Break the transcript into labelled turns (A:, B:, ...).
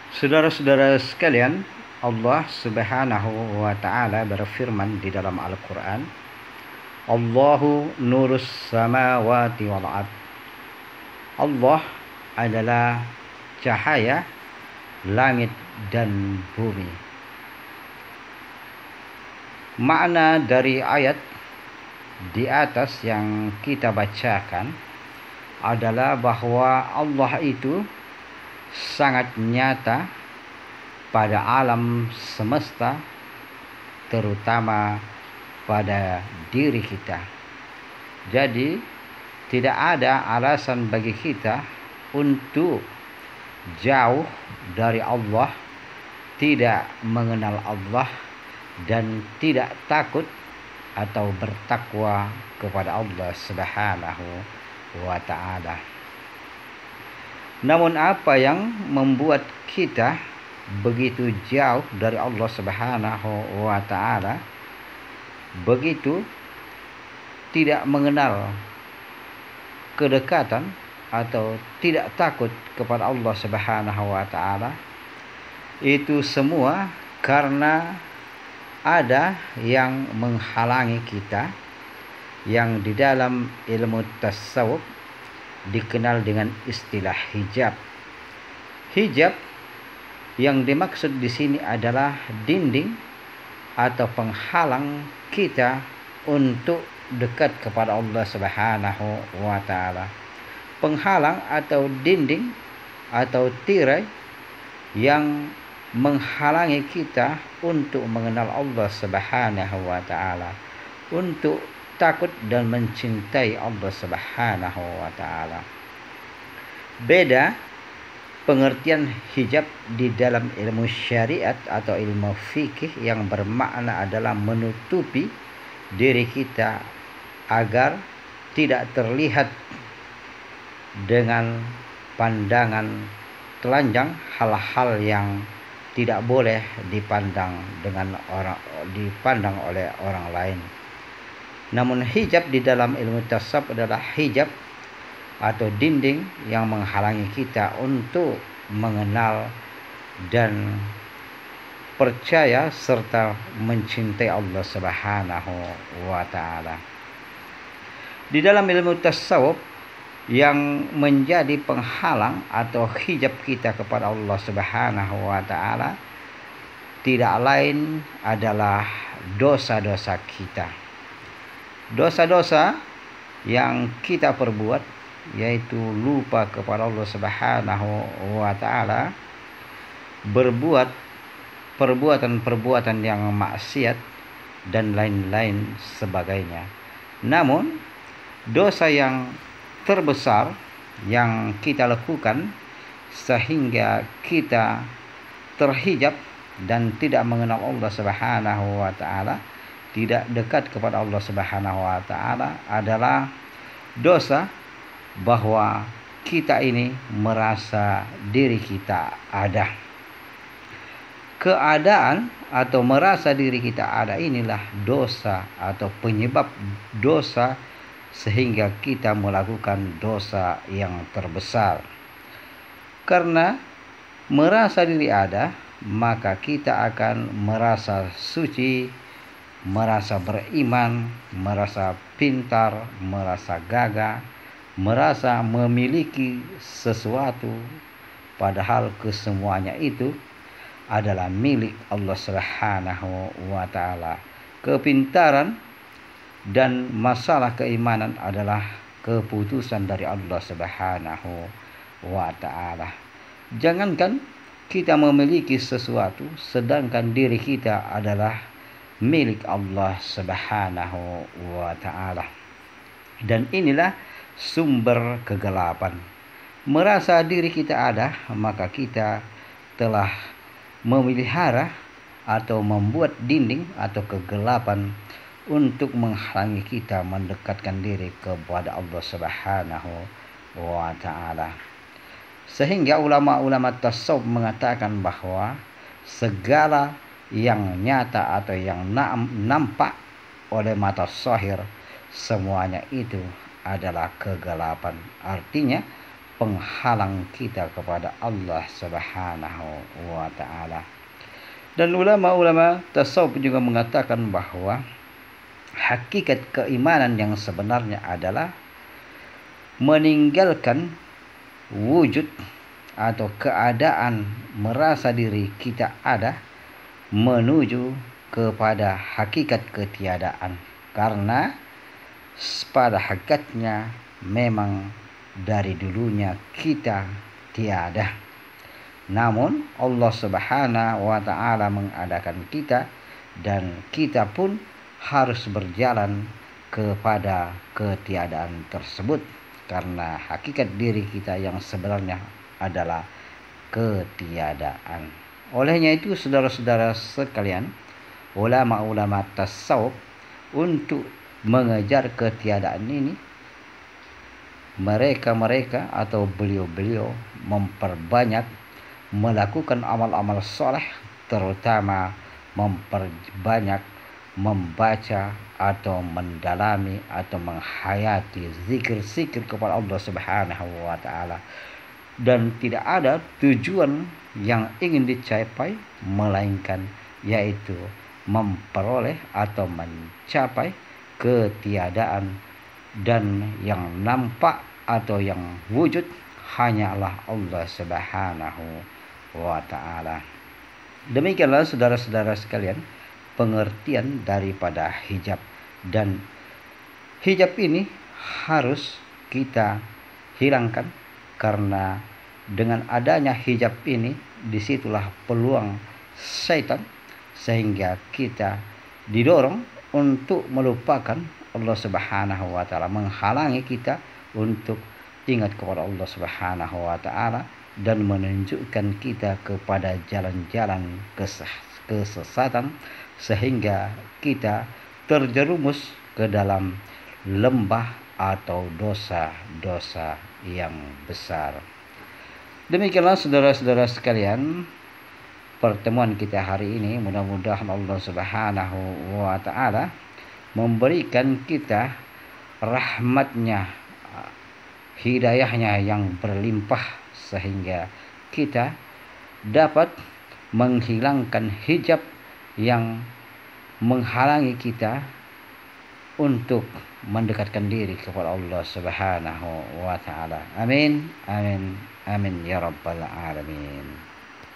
A: Saudara-saudara sekalian, Allah Subhanahu wa taala berfirman di dalam Al-Qur'an, Allahu nurus samawati wal ard. Allah adalah cahaya langit dan bumi. Makna dari ayat di atas yang kita bacakan adalah bahwa Allah itu sangat nyata pada alam semesta, terutama pada diri kita. Jadi tidak ada alasan bagi kita untuk jauh dari Allah, tidak mengenal Allah, dan tidak takut atau bertakwa kepada Allah Subhanahu wa ta'ala. Namun apa yang membuat kita begitu jauh dari Allah Subhanahu wa ta'ala, begitu tidak mengenal kedekatan atau tidak takut kepada Allah Subhanahu wa ta'ala, itu semua karena ada yang menghalangi kita, yang di dalam ilmu tasawuf dikenal dengan istilah hijab. Hijab yang dimaksud di sini adalah dinding atau penghalang kita untuk dekat kepada Allah Subhanahu wa ta'ala. Penghalang atau dinding atau tirai yang menghalangi kita untuk mengenal Allah Subhanahu wa ta'ala, untuk takut dan mencintai Allah Subhanahu wa ta'ala. Beda pengertian hijab di dalam ilmu syariat atau ilmu fikih yang bermakna adalah menutupi diri kita agar tidak terlihat dengan pandangan telanjang hal-hal yang tidak boleh dipandang oleh orang lain. Namun hijab di dalam ilmu tasawuf adalah hijab atau dinding yang menghalangi kita untuk mengenal dan percaya serta mencintai Allah Subhanahu wa ta'ala. Di dalam ilmu tasawuf, yang menjadi penghalang atau hijab kita kepada Allah Subhanahu wa ta'ala tidak lain adalah dosa-dosa kita. Dosa-dosa yang kita perbuat, yaitu lupa kepada Allah Subhanahu wa ta'ala, berbuat perbuatan-perbuatan yang maksiat dan lain-lain sebagainya. Namun dosa yang terbesar yang kita lakukan sehingga kita terhijab dan tidak mengenal Allah Subhanahu wa ta'ala, tidak dekat kepada Allah Subhanahu wa ta'ala, adalah dosa bahwa kita ini merasa diri kita ada. Keadaan atau merasa diri kita ada inilah dosa atau penyebab dosa, sehingga kita melakukan dosa yang terbesar. Karena merasa diri ada, maka kita akan merasa suci, merasa beriman, merasa pintar, merasa gagah, merasa memiliki sesuatu, padahal kesemuanya itu adalah milik Allah Subhanahu wa ta'ala. Kepintaran dan masalah keimanan adalah keputusan dari Allah Subhanahu wa ta'ala. Jangankan kita memiliki sesuatu, sedangkan diri kita adalah milik Allah Subhanahu wa ta'ala. Dan inilah sumber kegelapan. Merasa diri kita ada, maka kita telah memelihara atau membuat dinding atau kegelapan untuk menghalangi kita mendekatkan diri kepada Allah Subhanahu wa ta'ala. Sehingga ulama-ulama tasawuf mengatakan bahwa segala yang nyata atau yang nampak oleh mata zahir, semuanya itu adalah kegelapan. Artinya penghalang kita kepada Allah Subhanahu wa taala. Dan ulama-ulama tasawuf juga mengatakan bahwa hakikat keimanan yang sebenarnya adalah meninggalkan wujud atau keadaan merasa diri kita ada menuju kepada hakikat ketiadaan. Karena pada hakikatnya memang dari dulunya kita tiada. Namun Allah Subhanahu wa taala mengadakan kita dan kita pun harus berjalan kepada ketiadaan tersebut karena hakikat diri kita yang sebenarnya adalah ketiadaan. Olehnya itu saudara-saudara sekalian, ulama-ulama tasawuf untuk mengejar ketiadaan ini, mereka atau beliau-beliau memperbanyak melakukan amal-amal soleh, terutama memperbanyak membaca atau mendalami atau menghayati zikir-zikir kepada Allah Subhanahu wa taala. Dan tidak ada tujuan yang ingin dicapai melainkan yaitu memperoleh atau mencapai ketiadaan, dan yang nampak atau yang wujud hanyalah Allah Subhanahu wa taala. Demikianlah saudara-saudara sekalian pengertian daripada hijab, dan hijab ini harus kita hilangkan karena dengan adanya hijab ini disitulah peluang syaitan sehingga kita didorong untuk melupakan Allah Subhanahu wa taala, menghalangi kita untuk ingat kepada Allah Subhanahu wa taala dan menunjukkan kita kepada jalan-jalan kesesatan sehingga kita terjerumus ke dalam lembah atau dosa-dosa yang besar. Demikianlah saudara-saudara sekalian pertemuan kita hari ini. Mudah-mudahan Allah Subhanahu wa taala memberikan kita rahmatnya, hidayahnya yang berlimpah sehingga kita dapat menghilangkan hijab yang menghalangi kita untuk mendekatkan diri kepada Allah Subhanahu wa taala. Amin, amin, amin ya rabbal alamin.